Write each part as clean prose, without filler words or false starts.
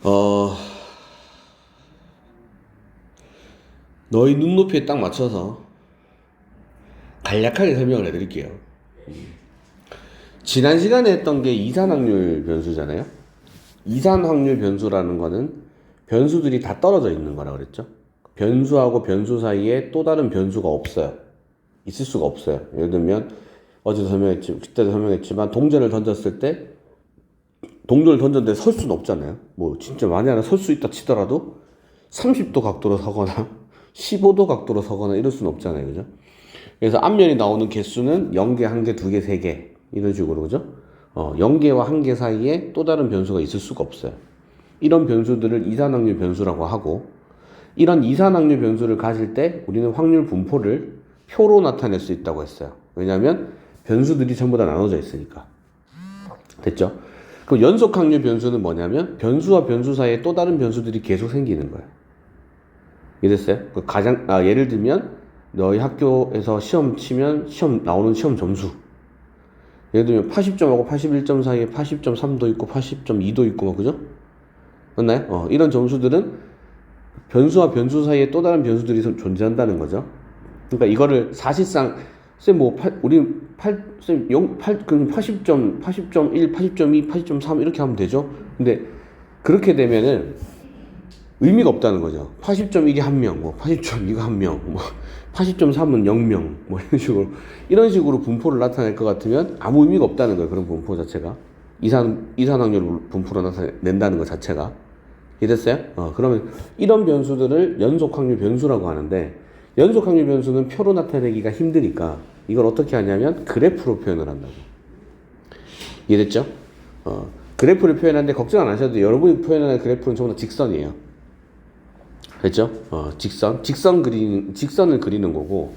어, 너희 눈높이에 딱 맞춰서 간략하게 설명을 해드릴게요. 지난 시간에 했던 게 이산확률 변수잖아요. 이산확률 변수라는 거는 변수들이 다 떨어져 있는 거라 그랬죠. 변수하고 변수 사이에 또 다른 변수가 없어요. 있을 수가 없어요. 예를 들면 어제도 설명했지, 그때도 설명했지만 동전을 던졌을 때 동전을 던졌는데 설 수는 없잖아요. 뭐 진짜 만약에 설 수 있다 치더라도 30도 각도로 서거나 15도 각도로 서거나 이럴 수는 없잖아요. 그죠? 그래서 앞면이 나오는 개수는 0개, 1개, 2개, 3개 이런 식으로 그죠? 0개와 1개 사이에 또 다른 변수가 있을 수가 없어요. 이런 변수들을 이산확률 변수라고 하고, 이런 이산확률 변수를 가질 때 우리는 확률 분포를 표로 나타낼 수 있다고 했어요. 왜냐하면 변수들이 전부 다 나눠져 있으니까. 됐죠? 그럼 연속확률 변수는 뭐냐면 변수와 변수 사이에 또 다른 변수들이 계속 생기는 거예요. 이해됐어요? 예를 들면 너희 학교에서 시험 치면 나오는 시험 점수. 예를 들면 80점하고 81점 사이에 80.3도 있고 80.2도 있고 뭐 그죠? 맞나요? 이런 점수들은 변수와 변수 사이에 또 다른 변수들이 존재한다는 거죠. 그러니까 이거를 사실상 우리 80점, 80.1, 80.2, 80.3 이렇게 하면 되죠. 근데 그렇게 되면은 의미가 없다는 거죠. 80.1이 한 명, 뭐 80.2가 한 명, 뭐 80.3은 0명, 뭐 이런 식으로 분포를 나타낼 것 같으면 아무 의미가 없다는 거예요. 그런 분포 자체가 이산확률 분포로 나타낸다는 것 자체가. 이해됐어요? 그러면 이런 변수들을 연속확률 변수라고 하는데, 연속확률 변수는 표로 나타내기가 힘드니까 이걸 어떻게 하냐면 그래프로 표현을 한다고. 이해됐죠? 그래프를 표현하는데 걱정 안 하셔도 돼요. 여러분이 표현하는 그래프는 전부 다 직선이에요. 됐죠? 직선을 그리는 거고,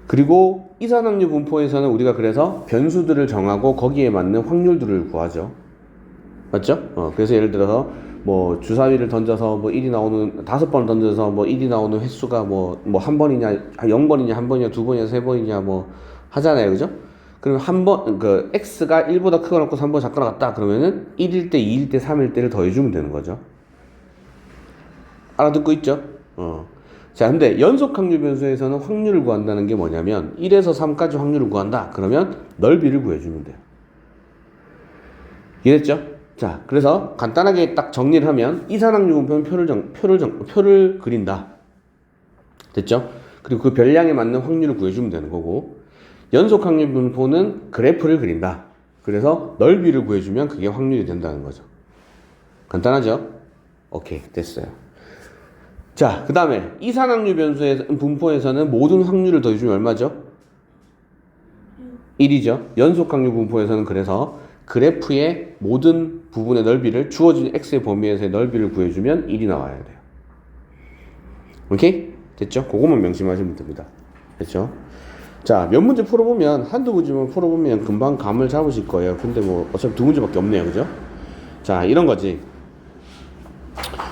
그리고 이산확률 분포에서는 우리가 그래서 변수들을 정하고 거기에 맞는 확률들을 구하죠. 맞죠? 그래서 예를 들어서 뭐 주사위를 던져서 뭐 1이 나오는 5번 던져서 뭐 1이 나오는 횟수가 뭐 한 번이냐 0번이냐 한 번이냐 두 번이냐 세 번이냐 뭐 하잖아요. 그죠? 그럼 x가 1보다 크거나 같고 3보다 작거나 같다 그러면은 1일 때 2일 때 3일 때를 더해주면 되는 거죠. 알아듣고 있죠? 자, 근데 연속확률 변수에서는 확률을 구한다는 게 뭐냐면 1에서 3까지 확률을 구한다. 그러면 넓이를 구해주면 돼요. 이해됐죠? 자, 그래서 간단하게 딱 정리를 하면 이산확률 분포는 표를 그린다. 됐죠? 그리고 그 별량에 맞는 확률을 구해주면 되는 거고, 연속확률 분포는 그래프를 그린다. 그래서 넓이를 구해주면 그게 확률이 된다는 거죠. 간단하죠? 오케이, 됐어요. 자, 그 다음에 이산확률 분포에서는 모든 확률을 더해주면 얼마죠? 1이죠. 연속확률 분포에서는 그래서 그래프의 모든 부분의 넓이를 주어진 x의 범위에서의 넓이를 구해주면 1이 나와야 돼요. 오케이? 됐죠? 그것만 명심하시면 됩니다. 됐죠? 자, 몇 문제 풀어보면 한두 문제만 풀어보면 금방 감을 잡으실 거예요. 근데 뭐 어차피 두 문제밖에 없네요. 그죠? 자, 이런 거지.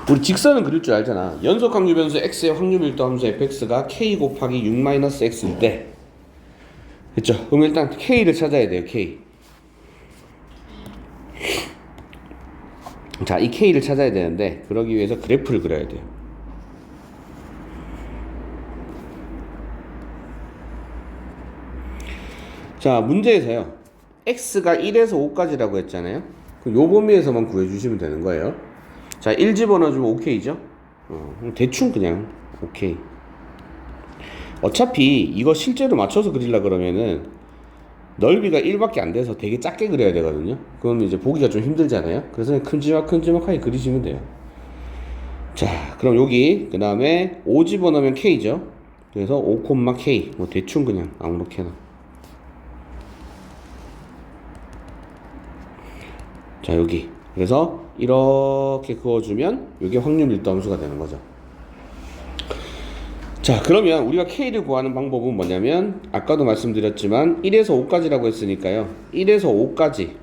우리 직선은 그릴 줄 알잖아. 연속확률 변수 x의 확률 밀도 함수 fx가 k 곱하기 6-x일 때, 됐죠? 그럼 일단 k를 찾아야 돼요. k. 자, 이 k를 찾아야 되는데 그러기 위해서 그래프를 그려야 돼요. 자, 문제에서요. x가 1에서 5까지라고 했잖아요. 그럼 요 범위에서만 구해주시면 되는 거예요. 자, 1 집어넣어주면 오케이죠? 대충 그냥 오케이. 어차피 이거 실제로 맞춰서 그리려 그러면은 넓이가 1밖에 안 돼서 되게 작게 그려야 되거든요. 그럼 이제 보기가 좀 힘들잖아요. 그래서 그냥 큼지막하게 그리시면 돼요. 자, 그럼 여기 그 다음에 5 집어넣으면 k죠. 그래서 5, k 뭐 대충 그냥 아무렇게나. 자, 여기 그래서 이렇게 그어주면 이게 확률 밀도 함수가 되는 거죠. 자, 그러면 우리가 k를 구하는 방법은 뭐냐면 아까도 말씀드렸지만 1에서 5까지라고 했으니까요. 1에서 5까지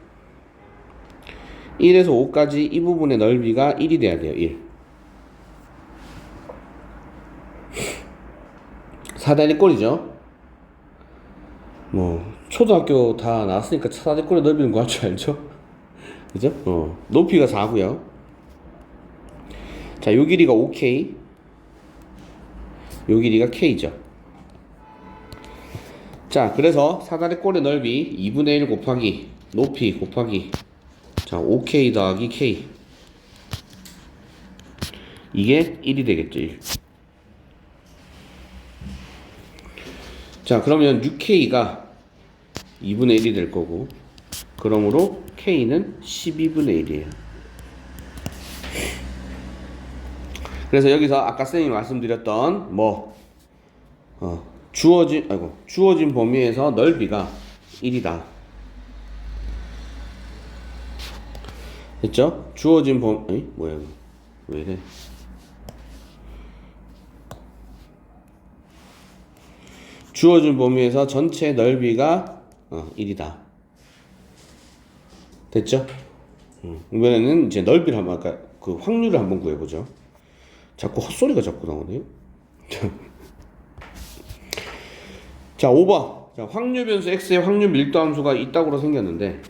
이 부분의 넓이가 1이 돼야 돼요. 1. 4단위 꼴이죠. 뭐 초등학교 다 나왔으니까 4단위 꼴의 넓이는 구할 줄 알죠? 그죠? 높이가 4고요. 자, 요 길이가 5K, 요 길이가 K죠. 자, 그래서 사다리 꼴의 넓이 2분의 1 곱하기 높이 곱하기 자 5K 더하기 K, 이게 1이 되겠죠. 1. 자, 그러면 6K가 2분의 1이 될 거고, 그러므로 K는 12분의 1이에요. 그래서 여기서 아까 쌤이 말씀드렸던 주어진 범위에서 넓이가 1이다. 됐죠? 주어진 뭐야 이거? 왜 이래? 주어진 범위에서 전체 넓이가 1이다. 됐죠? 이번에는 이제 넓이를 한번 아까 그 확률을 한번 구해보죠. 자꾸 헛소리가 자꾸 나오네요. 자, 5번. 자, 확률 변수 x의 확률 밀도 함수가 이따구로 생겼는데,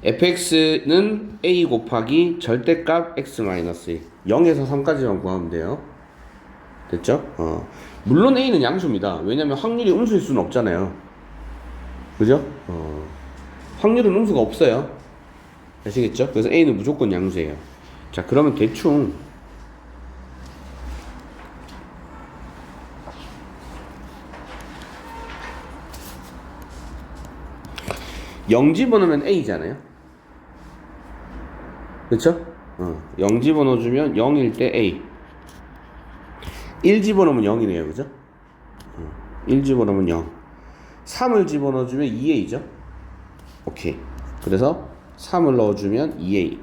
fx는 a 곱하기 절대값 x-1, 0에서 3까지만 구하면 돼요. 됐죠? 물론 a는 양수입니다. 왜냐면 확률이 음수일 수는 없잖아요. 그죠? 확률은 음수가 없어요. 아시겠죠? 그래서 a는 무조건 양수예요. 자, 그러면 대충 0 집어넣으면 a잖아요. 그쵸? 0 집어넣어주면 0일 때 a, 1 집어넣으면 0이네요. 그죠? 1 집어넣으면 0, 3을 집어넣어주면 2a죠. 오케이. 그래서 3을 넣어주면 2a.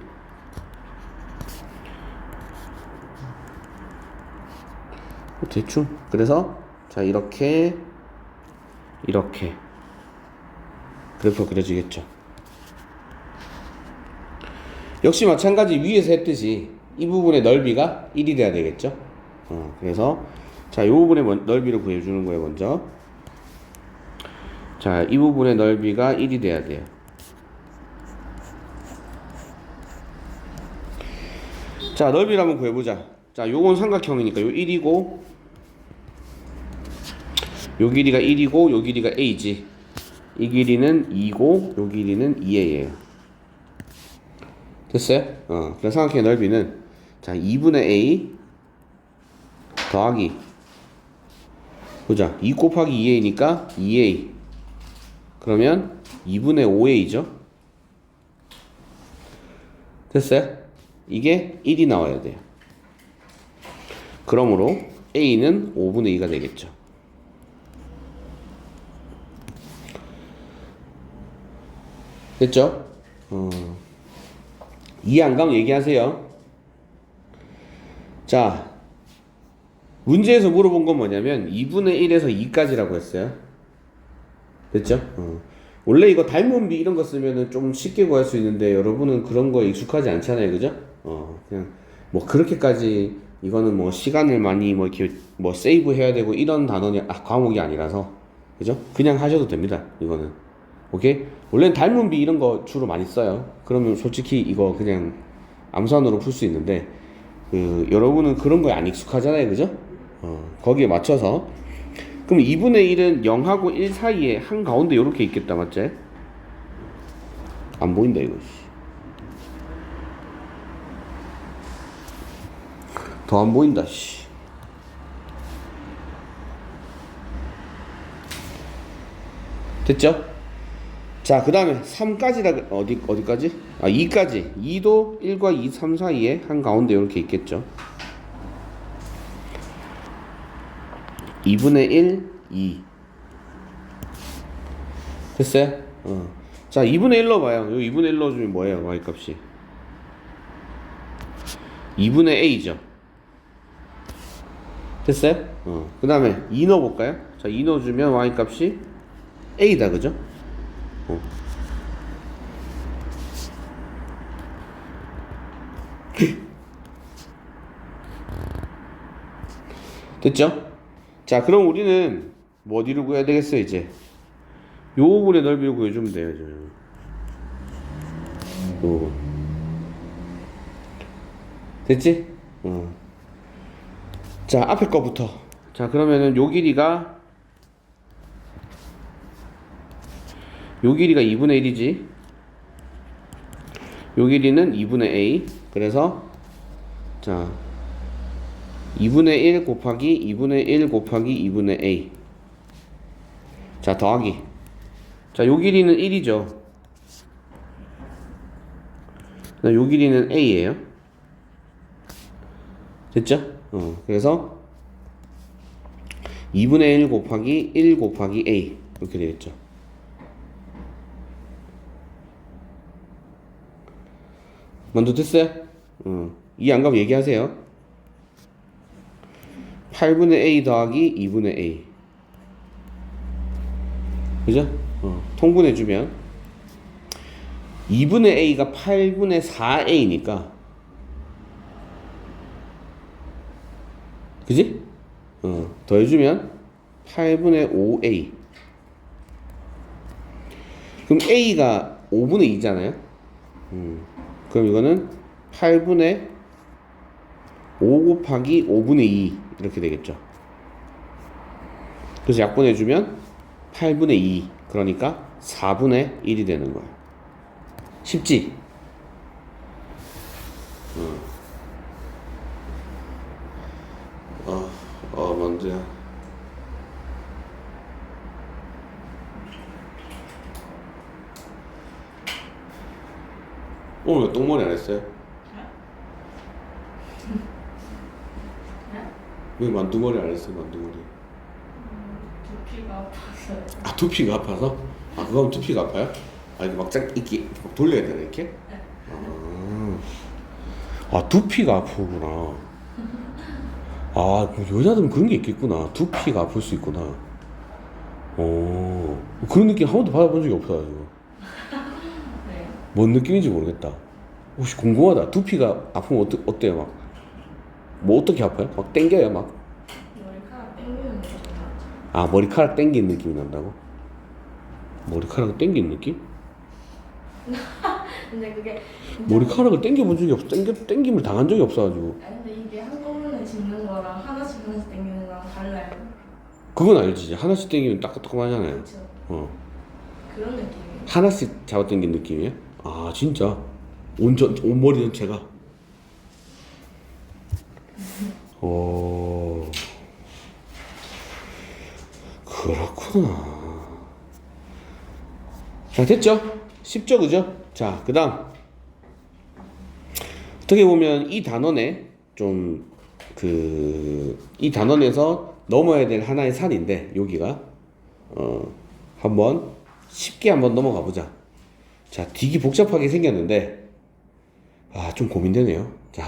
대충. 그래서 자, 이렇게 그래프가 그려지겠죠. 역시 마찬가지 위에서 했듯이 이 부분의 넓이가 1이 돼야 되겠죠. 그래서 자, 이 부분의 넓이를 구해주는 거예요. 먼저 자, 이 부분의 넓이가 1이 돼야 돼요. 자, 넓이를 한번 구해보자. 자, 요건 삼각형이니까 요 1이고, 요 길이가 1이고, 요 길이가 a지. 이 길이는 2고, 요 길이는 2a예요. 됐어요? 그래서 삼각형의 넓이는 자, 2분의 a 더하기 보자. 2 곱하기 2a니까 2a. 그러면 2분의 5a죠. 됐어요? 이게 1이 나와야 돼요. 그러므로 a는 5분의 2가 되겠죠. 됐죠? 이해 안 가면 얘기하세요. 자, 문제에서 물어본 건 뭐냐면 2분의 1에서 2까지라고 했어요. 됐죠? 원래 이거 닮은 비 이런 거 쓰면은 좀 쉽게 구할 수 있는데 여러분은 그런 거 익숙하지 않잖아요. 그죠? 그냥 뭐 그렇게까지 이거는 뭐 시간을 많이 뭐 이렇게 뭐 세이브 해야 되고 이런 단원이 과목이 아니라서, 그죠? 그냥 하셔도 됩니다. 이거는. 오케이? 원래는 닮은 비 이런 거 주로 많이 써요. 그러면 솔직히 이거 그냥 암산으로 풀 수 있는데 여러분은 그런 거에 안 익숙하잖아요. 그죠? 거기에 맞춰서 그럼 2분의 1은 0하고 1 사이에 한가운데 요렇게 있겠다. 맞지? 안 보인다 이거. 더 안 보인다. 씨. 됐죠? 자, 그 다음에 3까지라 어디까지? 2까지. 2도 1과 2, 3 사이에 한가운데 이렇게 있겠죠. 2분의 1, 2. 됐어요? 자, 2분의 1 넣어봐요. 여기 2분의 1 넣어주면 뭐예요? y값이 2분의 a죠. 됐어요? 그 다음에 2 넣어볼까요? 자, 2 넣어주면 y값이 a다. 그죠? 됐죠? 자, 그럼 우리는 뭐 어디를 구해야 되겠어요? 이제 요 부분의 넓이를 구해주면 돼요. 요 부분. 됐지? 자, 앞에 거부터. 자, 그러면은 요 길이가 2분의 1이지. 요 길이는 2분의 a. 그래서 자 2분의 1 곱하기 2분의 1 곱하기 2분의 a. 자, 더하기. 자, 요 길이는 1이죠. 요 길이는 a예요. 됐죠? 그래서 2분의 1 곱하기 1 곱하기 a 이렇게 되겠죠. 먼저 됐어요? 이해 안 가면 얘기하세요. 8분의 a 더하기 2분의 a. 그죠? 통분해주면 2분의 a가 8분의 4a니까 그지? 더해주면 8분의 5a. 그럼 a가 5분의 2잖아요? 그럼 이거는 8분의 5 곱하기 5분의 2 이렇게 되겠죠. 그래서 약분해주면 8분의 2 그러니까 4분의 1이 되는 거야. 쉽지? 먼저야. 오늘 왜 똥머리 안 했어요? 왜 만두머리 안 했어요? 만두머리. 두피가 아파서요. 아, 두피가 아파서? 아, 그거 두피가 아파요? 아, 이거 막 이렇게 막 돌려야 되나 이렇게? 네. 아, 두피가 아프구나. 아, 여자들은 그런 게 있겠구나. 두피가 아플 수 있구나. 그런 느낌 한 번도 받아본 적이 없어요. 네. 뭔 느낌인지 모르겠다. 혹시 궁금하다. 두피가 아프면 어때요? 막, 뭐 어떻게 아파요? 막 땡겨요, 막. 머리카락 당기는 느낌 나죠. 아, 머리카락 땡기는 느낌이 난다고? 머리카락 땡기는 느낌? 근데 그게 머리카락을 땡겨본 적이 없어. 땡김을 당한 적이 없어가지고. 아니 근데 이게 한꺼번에 짚는 거랑 하나씩 당기는 거랑 달라요. 그건 알지. 하나씩 땡기면 따끔따끔하잖아요. 그렇죠. 그런 느낌이에요. 하나씩 잡아 당긴 느낌이에요? 아, 진짜. 온 머리 전체가. 그렇구나. 자, 됐죠? 쉽죠, 그죠? 자, 그 다음. 어떻게 보면 이 단원에 이 단원에서 넘어야 될 하나의 산인데, 여기가. 한번 쉽게 한번 넘어가 보자. 자, 되게 복잡하게 생겼는데, 좀 고민되네요. 자,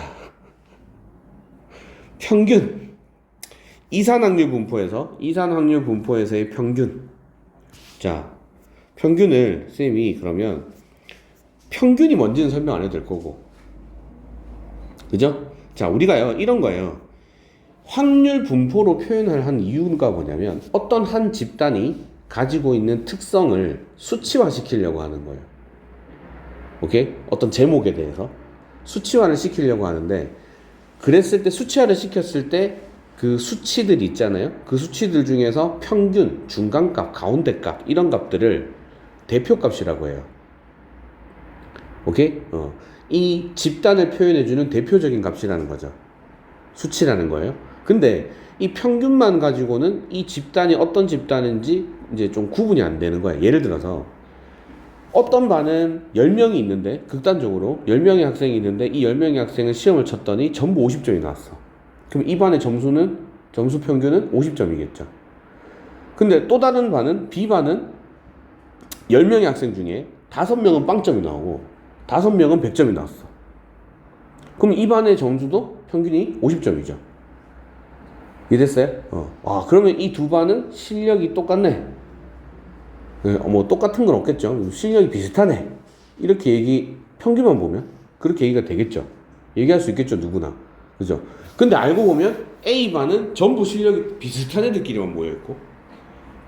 평균. 이산확률 분포에서의 평균. 자, 평균을 쌤이 그러면 평균이 뭔지는 설명 안 해도 될 거고, 그죠? 자, 우리가요 이런 거예요. 확률 분포로 표현을 한 이유가 뭐냐면 어떤 한 집단이 가지고 있는 특성을 수치화 시키려고 하는 거예요. 오케이? 어떤 제목에 대해서 수치화를 시키려고 하는데, 그랬을 때 수치화를 시켰을 때 그 수치들 있잖아요. 그 수치들 중에서 평균, 중간값, 가운데값 이런 값들을 대표값이라고 해요. 오케이? 이 집단을 표현해주는 대표적인 값이라는 거죠. 수치라는 거예요. 근데 이 평균만 가지고는 이 집단이 어떤 집단인지 이제 좀 구분이 안 되는 거예요. 예를 들어서 어떤 반은 10명이 있는데, 극단적으로 10명의 학생이 있는데 이 10명의 학생은 시험을 쳤더니 전부 50점이 나왔어. 그럼 이 반의 점수 평균은 50점이겠죠. 근데 또 다른 반은, B반은 10명의 학생 중에 5명은 빵점이 나오고 5명은 100점이 나왔어. 그럼 이 반의 점수도 평균이 50점이죠. 이해됐어요? 그러면 이 두 반은 실력이 똑같네. 네, 뭐 똑같은 건 없겠죠. 실력이 비슷하네. 이렇게 평균만 보면 그렇게 얘기가 되겠죠. 얘기할 수 있겠죠, 누구나. 그죠? 근데 알고 보면 A반은 전부 실력이 비슷한 애들끼리만 모여있고,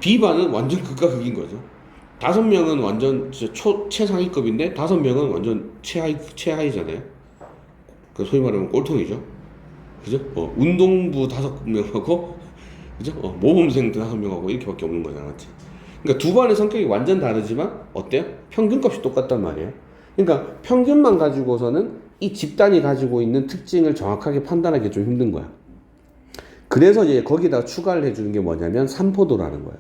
B반은 완전 극과 극인 거죠. 5명은 완전 최상위급인데 5명은 완전 최하위잖아요. 그 소위 말하면 꼴통이죠. 그죠? 운동부 5명하고 그죠? 모범생 5명하고 이렇게밖에 없는 거잖아, 맞지? 그러니까 두 반의 성격이 완전 다르지만 어때요? 평균값이 똑같단 말이에요. 그러니까 평균만 가지고서는 이 집단이 가지고 있는 특징을 정확하게 판단하기 좀 힘든 거야. 그래서 이제 거기다 추가를 해주는 게 뭐냐면 삼포도라는 거예요.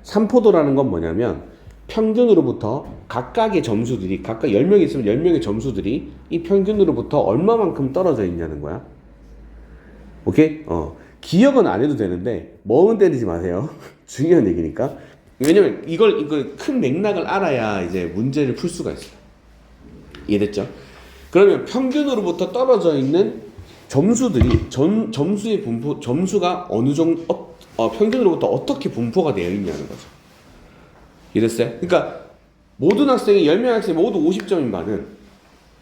삼포도라는 건 뭐냐면 평균으로부터 각각의 점수들이 각각 10명 있으면 10명의 점수들이 이 평균으로부터 얼마만큼 떨어져 있냐는 거야. 오케이? 기억은 안 해도 되는데 뭐은 때리지 마세요. 중요한 얘기니까. 왜냐면 이걸 큰 맥락을 알아야 이제 문제를 풀 수가 있어요. 이해됐죠? 그러면 평균으로부터 떨어져 있는 점수들이 점수의 분포 점수가 어느 정도 평균으로부터 어떻게 분포가 되어 있냐는 거죠. 이해됐어요? 그러니까 모든 학생이 10명 학생이 모두 50점인 반은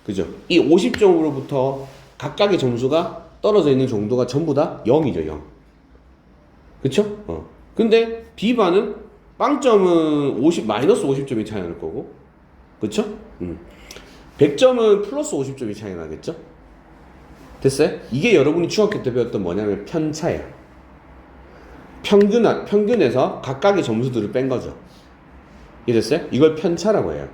그죠? 이 50점으로부터 각각의 점수가 떨어져 있는 정도가 전부 다 0이죠, 0. 그쵸? 근데 B반은 빵점은 마이너스 50점이 차이 날 거고, 그쵸? 100점은 플러스 50점이 차이 나겠죠? 됐어요? 이게 여러분이 중학교 때 배웠던 뭐냐면 편차예요. 평균에서 각각의 점수들을 뺀 거죠. 이해됐어요? 이걸 편차라고 해요.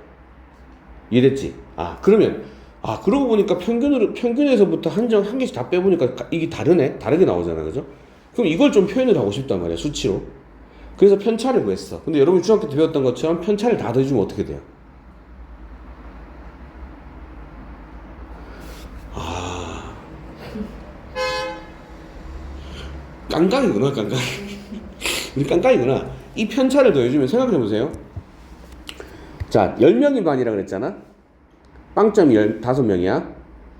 이해됐지? 그러고 보니까 평균에서부터 한 개씩 다 빼보니까 이게 다르게 나오잖아, 그죠? 그럼 이걸 좀 표현을 하고 싶단 말이야, 수치로. 그래서 편차를 구했어. 근데 여러분이 중학교 때 배웠던 것처럼 편차를 다 더해주면 어떻게 돼요? 깡깡이구나, 깡깡이. 우리 깡깡이구나. 이 편차를 더해주면 생각해보세요. 자, 10명인 반이라 그랬잖아? 빵점이 5명이야.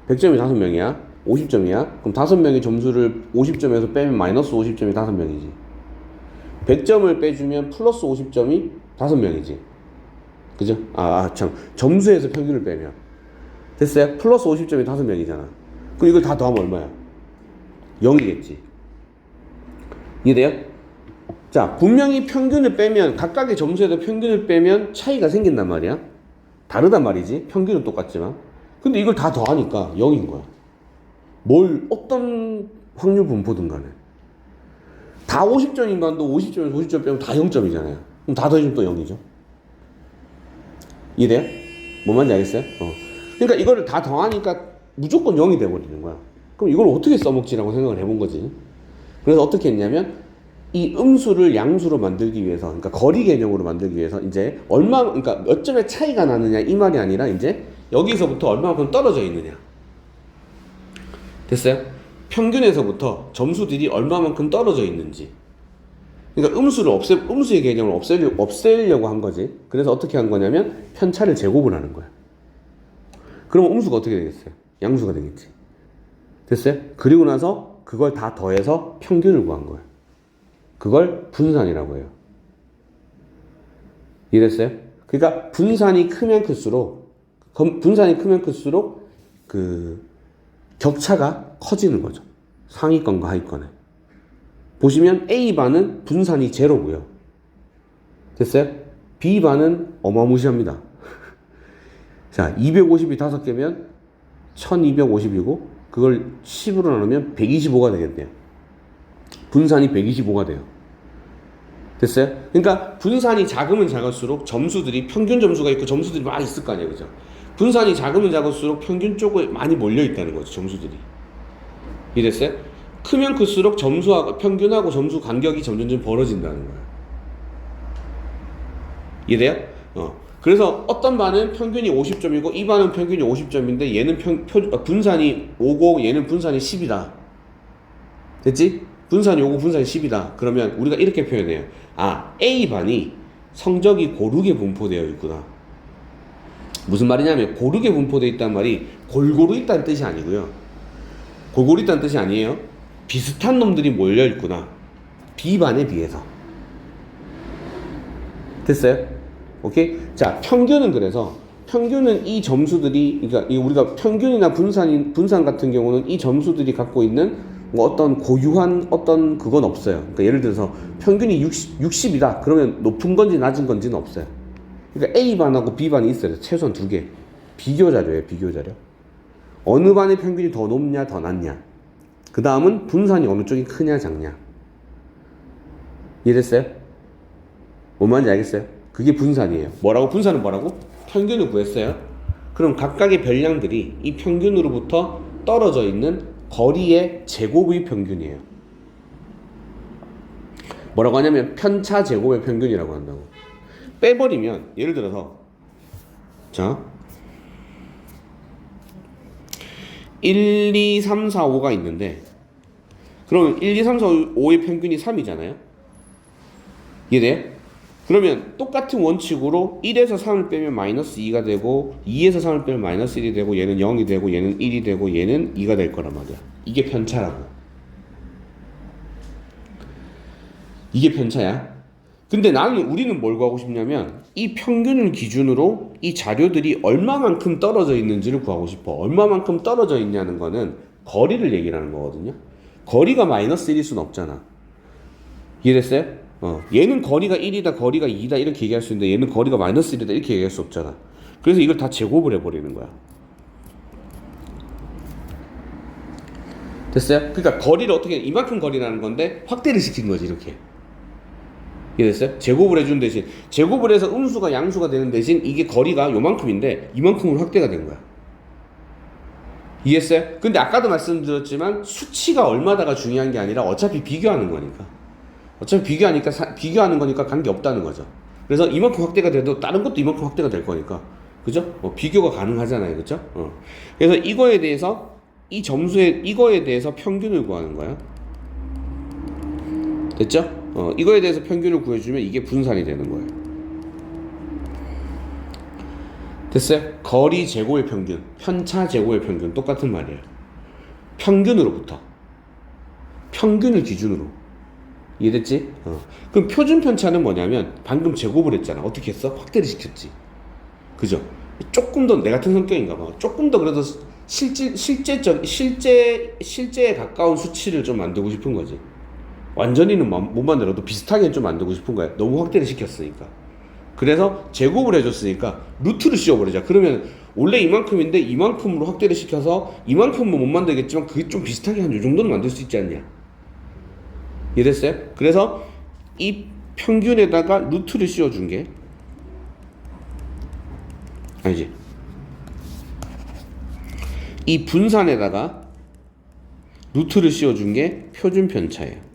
100점이 5명이야. 50점이야. 그럼 5명의 점수를 50점에서 빼면 마이너스 50점이 5명이지. 100점을 빼주면 플러스 50점이 5명이지. 그죠? 점수에서 평균을 빼면. 됐어요? 플러스 50점이 5명이잖아. 그럼 이걸 다 더하면 얼마야? 0이겠지. 이해돼요? 자, 분명히 평균을 빼면, 각각의 점수에서 평균을 빼면 차이가 생긴단 말이야. 다르단 말이지. 평균은 똑같지만. 근데 이걸 다 더하니까 0인 거야. 어떤 확률 분포든 간에. 다 50점인 반도 50점에서 50점 빼면 다 0점이잖아요. 그럼 다 더해주면 또 0이죠. 이해돼요? 뭔 말인지 알겠어요? 그러니까 이거를 다 더하니까 무조건 0이 돼버리는 거야. 그럼 이걸 어떻게 써먹지라고 생각을 해본 거지. 그래서 어떻게 했냐면 이 음수를 양수로 만들기 위해서, 그러니까 거리 개념으로 만들기 위해서 이제 그러니까 몇 점의 차이가 나느냐 이 말이 아니라 이제 여기서부터 얼마만큼 떨어져 있느냐. 됐어요? 평균에서부터 점수들이 얼마만큼 떨어져 있는지. 그러니까 음수의 개념을 없애려고 한 거지. 그래서 어떻게 한 거냐면 편차를 제곱을 하는 거야. 그러면 음수가 어떻게 되겠어요? 양수가 되겠지. 됐어요? 그리고 나서 그걸 다 더해서 평균을 구한 거예요. 그걸 분산이라고 해요. 이해됐어요? 그러니까 분산이 크면 클수록 그 격차가 커지는 거죠. 상위권과 하위권에. 보시면 A반은 분산이 제로고요. 됐어요? B반은 어마무시합니다. 자, 250이 5개면 1250이고 그걸 10으로 나누면 125가 되겠네요. 분산이 125가 돼요. 됐어요? 그러니까 분산이 작으면 작을수록 점수들이 평균 점수가 있고 점수들이 많이 있을 거 아니에요, 그죠? 분산이 작으면 작을수록 평균 쪽에 많이 몰려 있다는 거죠, 점수들이. 이해됐어요? 크면 클수록 평균하고 점수 간격이 점점 벌어진다는 거예요. 이해돼요? 그래서 어떤 반은 평균이 50점이고 이 반은 평균이 50점인데 얘는 분산이 5고 얘는 분산이 10이다. 됐지? 분산이 5고 분산이 10이다. 그러면 우리가 이렇게 표현해요. A반이 성적이 고르게 분포되어 있구나. 무슨 말이냐면 고르게 분포되어 있다는 말이 골고루 있다는 뜻이 아니고요. 골고루 있다는 뜻이 아니에요. 비슷한 놈들이 몰려 있구나. B반에 비해서. 됐어요? 오케이? 자, 평균은 이 점수들이, 그러니까 우리가 평균이나 분산 같은 경우는 이 점수들이 갖고 있는 어떤 고유한 어떤 그건 없어요. 그러니까 예를 들어서 평균이 60이다. 그러면 높은 건지 낮은 건지는 없어요. 그러니까 A반하고 B반이 있어요. 최소한 2개. 비교 자료예요, 비교 자료. 어느 반의 평균이 더 높냐 더 낮냐. 그 다음은 분산이 어느 쪽이 크냐 작냐. 이해됐어요? 뭔 말인지 알겠어요? 그게 분산이에요. 뭐라고? 분산은 뭐라고? 평균을 구했어요. 그럼 각각의 별량들이 이 평균으로부터 떨어져 있는 거리의 제곱의 평균이에요. 뭐라고 하냐면 편차 제곱의 평균이라고 한다고. 빼버리면 예를 들어서 자 1, 2, 3, 4, 5가 있는데 그러면 1, 2, 3, 4, 5의 평균이 3이잖아요. 이해돼요? 그러면 똑같은 원칙으로 1에서 3을 빼면 마이너스 2가 되고 2에서 3을 빼면 마이너스 1이 되고 얘는 0이 되고 얘는 1이 되고 얘는 2가 될 거란 말이야. 이게 편차라고. 이게 편차야. 근데 우리는 뭘 구하고 싶냐면 이 평균을 기준으로 이 자료들이 얼마만큼 떨어져 있는지를 구하고 싶어. 얼마만큼 떨어져 있냐는 거는 거리를 얘기를 하는 거거든요. 거리가 마이너스 1일 수는 없잖아. 이해됐어요? 얘는 거리가 1이다 거리가 2다 이렇게 얘기할 수 있는데 얘는 거리가 마이너스 1이다 이렇게 얘기할 수 없잖아. 그래서 이걸 다 제곱을 해버리는 거야. 됐어요? 그러니까 거리를 어떻게 이만큼 거리라는 건데 확대를 시킨 거지 이렇게. 이해됐어요? 제곱을 해준 대신 제곱을 해서 음수가 양수가 되는 대신 이게 거리가 요만큼인데 이만큼으로 확대가 된 거야. 이해했어요? 근데 아까도 말씀드렸지만 수치가 얼마다가 중요한 게 아니라 어차피 비교하는 거니까. 어차피 비교하는 거니까 관계 없다는 거죠. 그래서 이만큼 확대가 돼도 다른 것도 이만큼 확대가 될 거니까. 그죠? 비교가 가능하잖아요. 그죠? 그래서 이거에 대해서 이 점수에 이거에 대해서 평균을 구하는 거야. 됐죠? 이거에 대해서 평균을 구해주면 이게 분산이 되는 거예요. 됐어요? 거리 제곱의 평균, 편차 제곱의 평균 똑같은 말이에요. 평균으로부터 평균을 기준으로. 이해됐지? 그럼 표준 편차는 뭐냐면 방금 제곱을 했잖아. 어떻게 했어? 확대를 시켰지. 그죠? 조금 더 내 같은 성격인가 봐. 조금 더 그래도 실제에 가까운 수치를 좀 만들고 싶은 거지. 완전히는 못 만들어도 비슷하게 좀 만들고 싶은 거야. 너무 확대를 시켰으니까. 그래서 제곱을 해줬으니까 루트를 씌워버리자. 그러면 원래 이만큼인데 이만큼으로 확대를 시켜서 이만큼은 못 만들겠지만 그게 좀 비슷하게 한 요 정도는 만들 수 있지 않냐. 이해됐어요? 그래서 이 평균에다가 루트를 씌워준 게 아니지. 이 분산에다가 루트를 씌워준 게 표준 편차예요.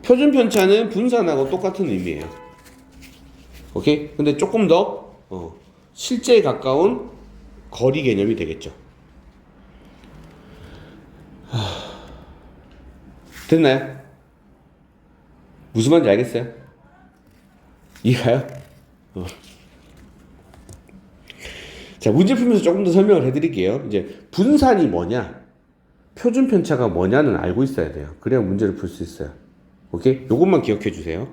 표준 편차는 분산하고 똑같은 의미예요. 오케이? 근데 조금 더 실제에 가까운 거리 개념이 되겠죠. 됐나요? 무슨 말인지 알겠어요? 이해가요? 자, 문제 풀면서 조금 더 설명을 해드릴게요. 이제 분산이 뭐냐, 표준 편차가 뭐냐는 알고 있어야 돼요. 그래야 문제를 풀 수 있어요. 오케이? 요것만 기억해 주세요.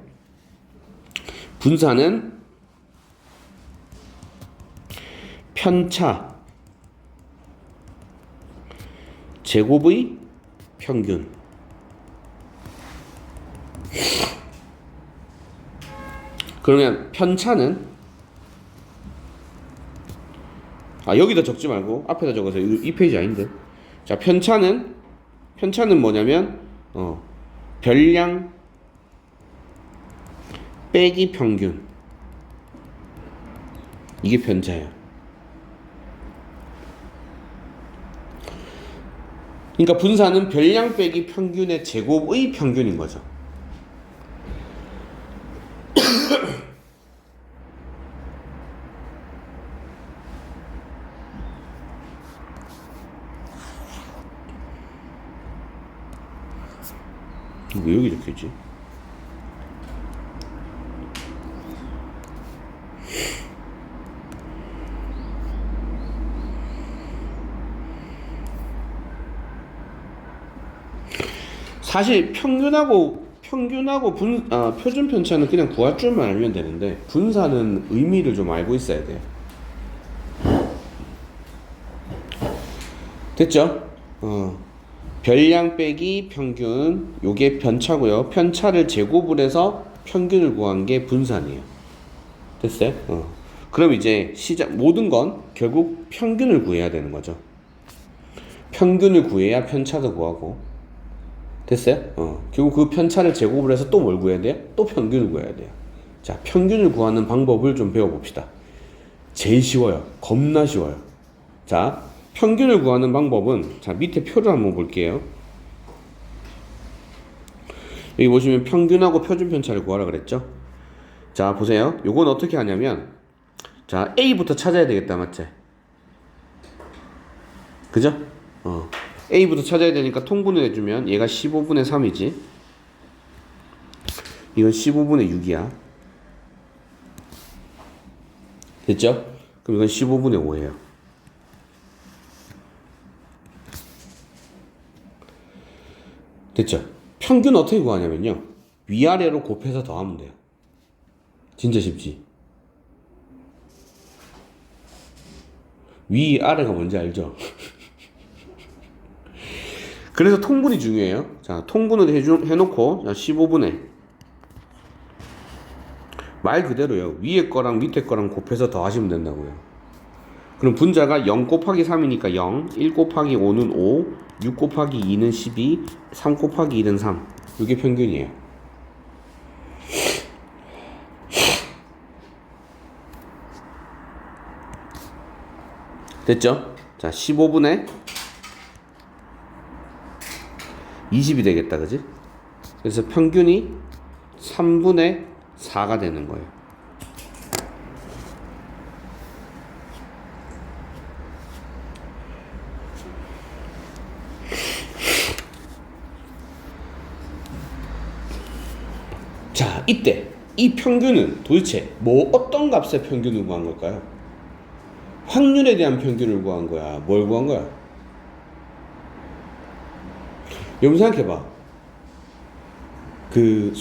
분산은 편차 제곱의 평균. 그러면 편차는 여기다 적지 말고 앞에다 적어서 이 페이지 아닌데. 자, 편차는 뭐냐면 별량 빼기 평균. 이게 편차예요. 그러니까 분산은 별량 빼기 평균의 제곱의 평균인 거죠. 왜 여기 적혀있지? 사실 평균하고 표준 편차는 그냥 구할 줄만 알면 되는데 분산은 의미를 좀 알고 있어야 돼요. 됐죠? 별량 빼기 평균, 요게 편차고요. 편차를 제곱을 해서 평균을 구한 게 분산이에요. 됐어요? 그럼 이제 모든 건 결국 평균을 구해야 되는 거죠. 평균을 구해야 편차도 구하고. 됐어요? 결국 그 편차를 제곱을 해서 또 뭘 구해야 돼요? 또 평균을 구해야 돼요. 자, 평균을 구하는 방법을 좀 배워봅시다. 제일 쉬워요. 겁나 쉬워요. 자, 평균을 구하는 방법은, 자, 밑에 표를 한번 볼게요. 여기 보시면 평균하고 표준 편차를 구하라 그랬죠? 자, 보세요. 요건 어떻게 하냐면, 자, A부터 찾아야 되겠다, 맞지? 그죠? A부터 찾아야 되니까 통분을 해주면 얘가 15분의 3이지. 이건 15분의 6이야. 됐죠? 그럼 이건 15분의 5예요. 됐죠? 평균 어떻게 구하냐면요. 위아래로 곱해서 더하면 돼요. 진짜 쉽지? 위아래가 뭔지 알죠? 그래서 통분이 중요해요. 자, 통분을 해놓고, 자, 15분의 말 그대로요. 위에 거랑 밑에 거랑 곱해서 더하시면 된다고요. 그럼 분자가 0 곱하기 3이니까 0, 1 곱하기 5는 5, 6 곱하기 2는 12, 3 곱하기 1은 3. 이게 평균이에요. 됐죠? 자, 15분의 20이 되겠다, 그지? 그래서 평균이 3분의 4가 되는 거예요. 자, 이때 이 평균은 도대체 어떤 값의 평균을 구한 걸까요? 확률에 대한 평균을 구한 거야? 뭘 구한 거야? 여러분 생각해봐. 그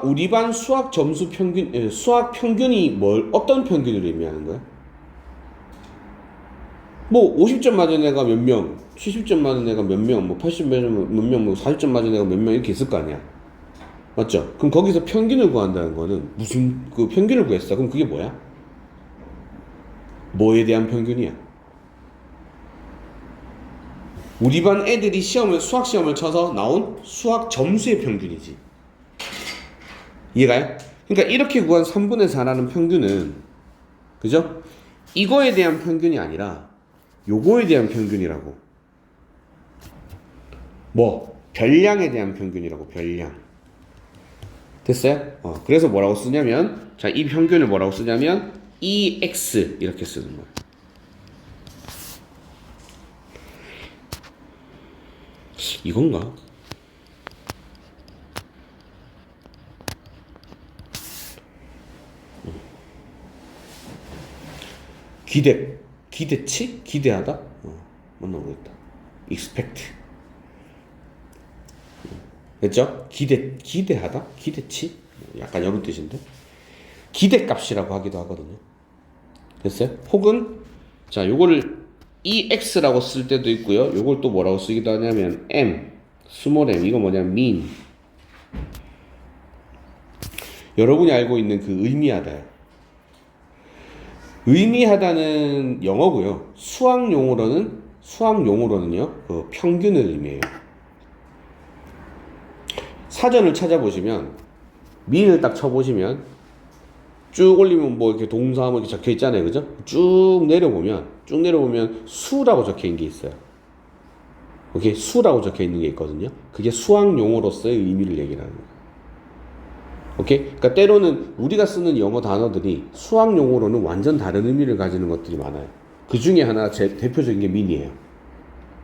우리 반 수학 점수 평균, 수학 평균이 어떤 평균을 의미하는 거야? 뭐 50점 맞은 애가 몇 명, 70점 맞은 애가 몇 명, 뭐 80점 몇 명, 뭐 40점 맞은 애가 몇 명 이렇게 있을 거 아니야. 맞죠? 그럼 거기서 평균을 구한다는 거는 무슨 그 평균을 구했어? 그럼 그게 뭐야? 뭐에 대한 평균이야? 우리 반 애들이 수학 시험을 쳐서 나온 수학 점수의 평균이지. 이해가요? 그러니까 이렇게 구한 3분의 4라는 평균은, 그죠? 이거에 대한 평균이 아니라 요거에 대한 평균이라고. 별량에 대한 평균이라고. 별량. 됐어요? 그래서 뭐라고 쓰냐면, 자, 이 평균을 뭐라고 쓰냐면 EX 이렇게 쓰는 거예요. 이건가? 기대치? 기대하다? 맞나 모르겠다. expect. 됐죠? 기대하다? 기대치? 약간 이런 뜻인데. 기대값이라고 하기도 하거든요. 됐어요? 혹은, 자, 요거를 EX라고 쓸 때도 있고요. 요걸 또 뭐라고 쓰기도 하냐면 M, 스몰 m. 이거 뭐냐면 mean. 여러분이 알고 있는 그 의미하다요. 의미하다는 영어고요. 수학 용어로는요, 그 평균을 의미해요. 사전을 찾아보시면, mean을 딱 쳐보시면, 쭉 올리면 뭐 이렇게 동사 뭐 이렇게 적혀 있잖아요. 그죠? 쭉 내려보면 수라고 적혀 있는 게 있어요. 오케이? 수라고 적혀 있는 게 있거든요. 그게 수학 용어로서의 의미를 얘기하는 거예요. 오케이? 그러니까 때로는 우리가 쓰는 영어 단어들이 수학 용어로는 완전 다른 의미를 가지는 것들이 많아요. 그 중에 하나 대표적인 게 mean이에요.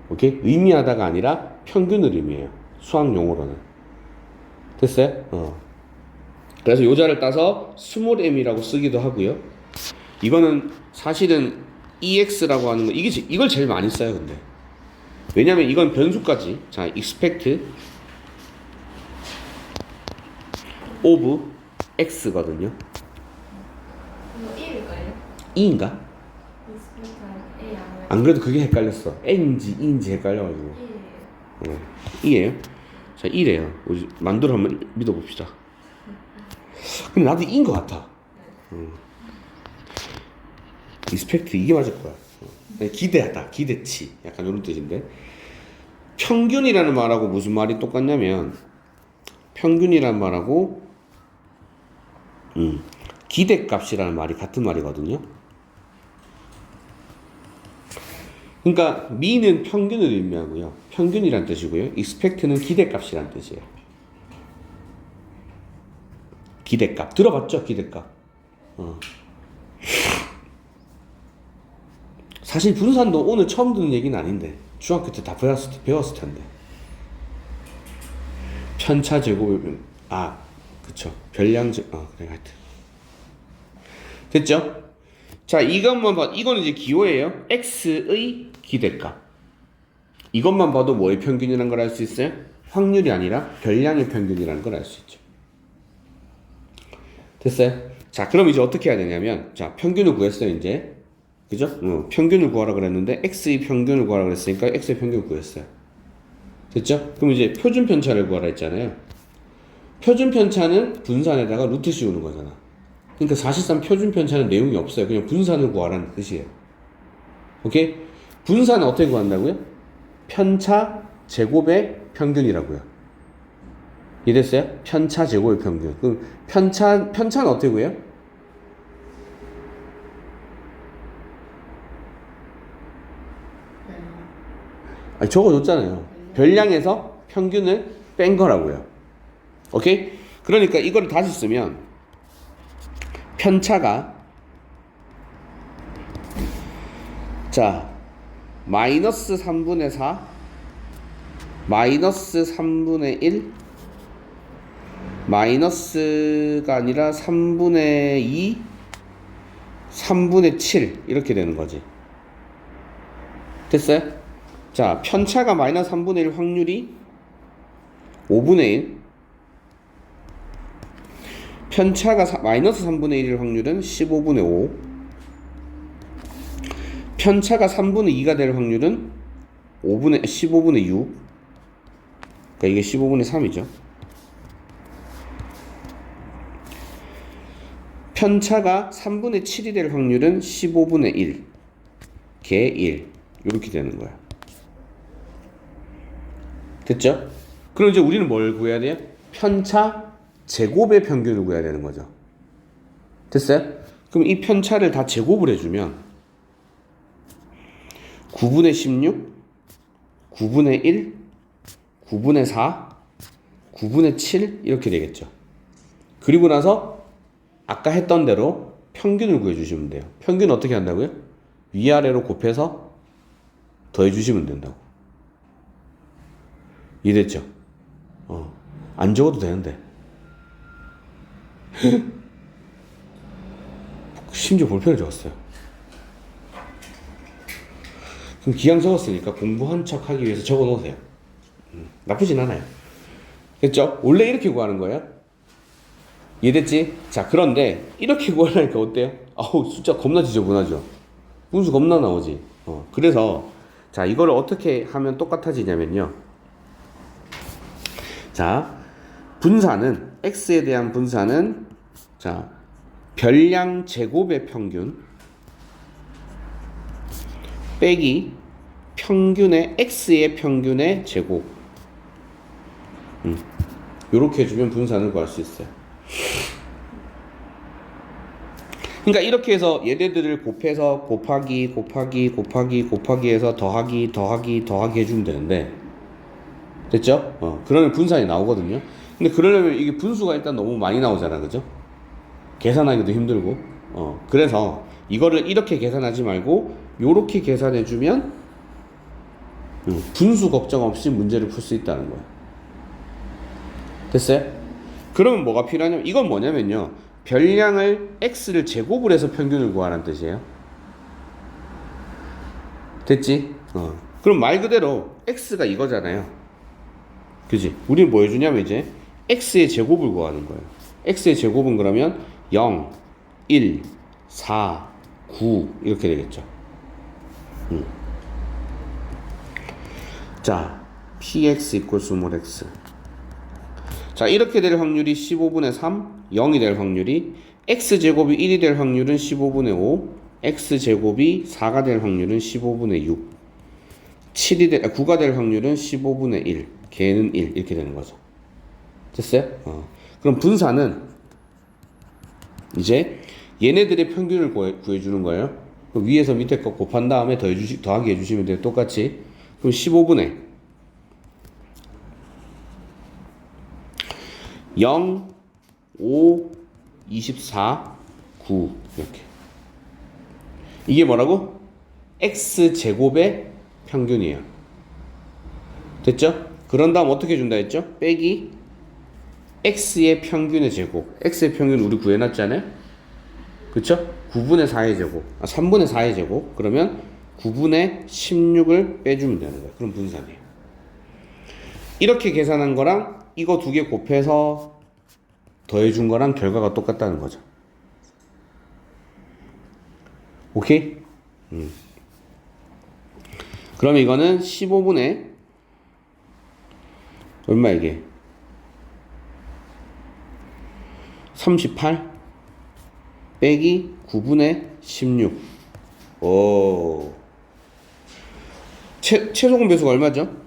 오케이? 의미하다가 아니라 평균을 의미해요. 수학 용어로는. 됐어요? 그래서 요자를 따서 스몰 m이라고 쓰기도 하고요. 이거는 사실은 EX라고 하는 거, 이걸 제일 많이 써요, 근데. 왜냐면 이건 변수까지. 자, expect of x거든요. 이거 1일까요? 2인가? A 안 그래도 그게 헷갈렸어. n인지 2인지 헷갈려가지고. 2예요? 자, 1이에요. 우리 만두를 한번 믿어봅시다. 근데 나도 2인 것 같아. expect 이게 맞을 거야. 기대하다, 기대치, 약간 이런 뜻인데 평균이라는 말하고 무슨 말이 똑같냐면 평균이라는 말하고 기대값이라는 말이 같은 말이거든요. 그러니까 mean은 평균을 의미하고요. 평균이란 뜻이고요. expect는 기대값이란 뜻이에요. 기대값 들어봤죠? 기대값. 사실 분산도 오늘 처음 듣는 얘기는 아닌데 중학교 때 다 배웠을 텐데. 편차 제곱을 그쵸. 별량 그래 하여튼 됐죠? 자 이것만 봐. 이거는 이제 기호예요. x의 기대값. 이것만 봐도 뭐의 평균이라는 걸 알 수 있어요? 확률이 아니라 별량의 평균이라는 걸 알 수 있죠. 됐어요? 자 그럼 이제 어떻게 해야 되냐면 자 평균을 구했어요 이제. 그죠? 평균을 구하라 그랬는데 x의 평균을 구하라 그랬으니까 x의 평균을 구했어요. 됐죠? 그럼 이제 표준 편차를 구하라 했잖아요. 표준 편차는 분산에다가 루트 씌우는 거잖아. 그러니까 사실상 표준 편차는 내용이 없어요. 그냥 분산을 구하라는 뜻이에요. 오케이? 분산은 어떻게 구한다고요? 편차 제곱의 평균이라고요. 이해됐어요? 편차 제곱의 평균. 그럼 편차는 어떻게 구해요? 적어줬잖아요. 별량에서 평균을 뺀 거라고요. 오케이? 그러니까 이거를 다시 쓰면 편차가 마이너스 3분의 4 마이너스 3분의 1 마이너스가 아니라 3분의 2 3분의 7 이렇게 되는 거지. 됐어요? 자, 편차가 마이너스 3분의 1 확률이 5분의 1 편차가 마이너스 3분의 1일 확률은 15분의 5 편차가 3분의 2가 될 확률은 15분의 6 그러니까 이게 15분의 3이죠. 편차가 3분의 7이 될 확률은 15분의 1 개 1 이렇게 되는 거야. 됐죠? 그럼 이제 우리는 뭘 구해야 돼요? 편차 제곱의 평균을 구해야 되는 거죠. 됐어요? 그럼 이 편차를 다 제곱을 해주면 9분의 16, 9분의 1, 9분의 4, 9분의 7 이렇게 되겠죠. 그리고 나서 아까 했던 대로 평균을 구해주시면 돼요. 평균 어떻게 한다고요? 위아래로 곱해서 더해주시면 된다고. 이해됐죠? 안 적어도 되는데. 심지어 볼펜을 적었어요. 그럼 기왕 적었으니까 공부한 척 하기 위해서 적어 놓으세요. 나쁘진 않아요. 됐죠? 원래 이렇게 구하는 거예요. 이해됐지? 자, 그런데 이렇게 구하려니까 어때요? 숫자 겁나 지저분하죠? 분수 겁나 나오지? 그래서 자, 이거를 어떻게 하면 똑같아지냐면요. 자, 분산은 x에 대한 분산은 자, 별량 제곱의 평균 빼기 평균의 x의 평균의 제곱. 요렇게 해주면 분산을 구할 수 있어요. 그러니까 이렇게 해서 얘네들을 곱해서 곱하기 해서 더하기 해주면 되는데, 됐죠? 그러면 분산이 나오거든요. 근데 그러려면 이게 분수가 일단 너무 많이 나오잖아, 그죠? 계산하기도 힘들고. 그래서 이거를 이렇게 계산하지 말고 요렇게 계산해주면 분수 걱정 없이 문제를 풀 수 있다는 거야. 됐어요? 그러면 뭐가 필요하냐면, 이건 뭐냐면요, 별량을 x를 제곱을 해서 평균을 구하라는 뜻이에요. 됐지? 그럼 말 그대로 x가 이거잖아요. 그지? 우리는 뭐 해주냐면 이제 x의 제곱을 구하는 거예요. x의 제곱은 그러면 0, 1, 4, 9 이렇게 되겠죠. 자, px equals small x. 자, 이렇게 될 확률이 15분의 3, 0이 될 확률이 x제곱이 1이 될 확률은 15분의 5, x제곱이 4가 될 확률은 15분의 6. 9가 될 확률은 15분의 1. 걔는 1. 이렇게 되는 거죠. 됐어요? 그럼 분사는 이제 얘네들의 평균을 구해주는 거예요. 그럼 위에서 밑에 거 곱한 다음에 더하기 해주시면 돼요. 똑같이. 그럼 15분의 0, 5, 24, 9 이렇게. 이게 뭐라고? x제곱의 평균이에요. 됐죠? 그런 다음 어떻게 준다 했죠? 빼기 x의 평균의 제곱. x의 평균 우리 구해놨잖아요? 그쵸? 9분의 4의 제곱. 3분의 4의 제곱. 그러면 9분의 16을 빼주면 되는 거예요. 그럼 분산이에요. 이렇게 계산한 거랑 이거 두 개 곱해서 더해준 거랑 결과가 똑같다는 거죠. 오케이? 그럼 이거는 15분의 얼마 이게? 38 빼기 9분의 16. 오. 최소공 배수가 얼마죠?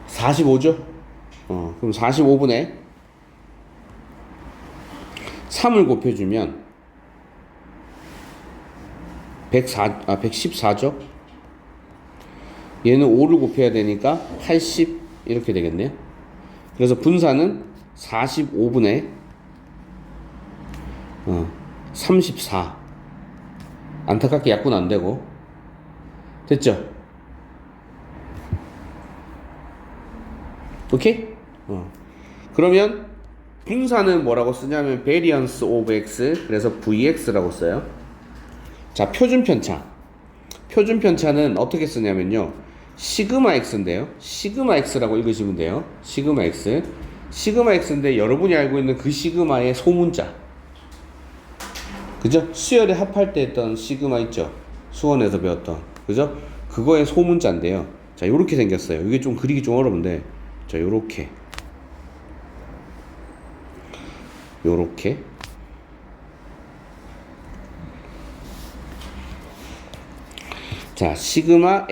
45죠? 그럼 45분의 3을 곱해주면 114죠? 얘는 5를 곱해야 되니까 80 이렇게 되겠네요. 그래서 분사는 45분의 34. 안타깝게 약분 안 되고. 됐죠? 오케이? 그러면 분사는 뭐라고 쓰냐면 variance of x, 그래서 vx라고 써요. 자, 표준 편차. 표준 편차는 어떻게 쓰냐면요. 시그마 x인데요. 시그마 x라고 읽으시면 돼요. 시그마 x. 시그마 x인데 여러분이 알고 있는 그 시그마의 소문자. 그죠? 수열에 합할 때 했던 시그마 있죠? 수원에서 배웠던. 그죠? 그거의 소문자인데요. 자, 요렇게 생겼어요. 이게 좀 그리기 좀 어려운데. 자, 요렇게. 요렇게. 자, 시그마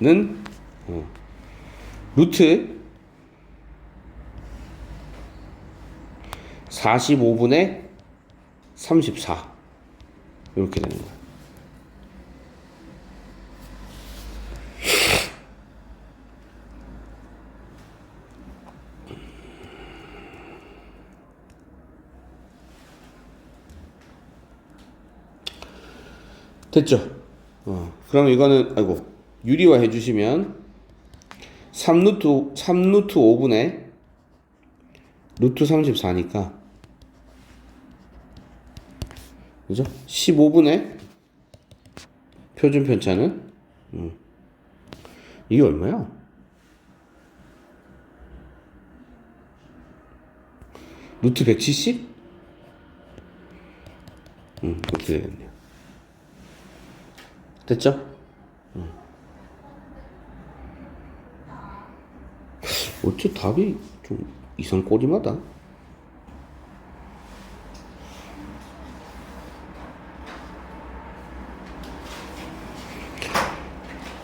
x는 루트 45분의 34 이렇게 되는 거예요. 됐죠? 그럼 이거는 유리화 해주시면 3루트 5분의 루트 34니까 그죠? 15분의 표준 편차는 이게 얼마야? 루트 170? 그렇게 되겠네요. 됐죠? 어째 답이 좀 이상꼬리마다.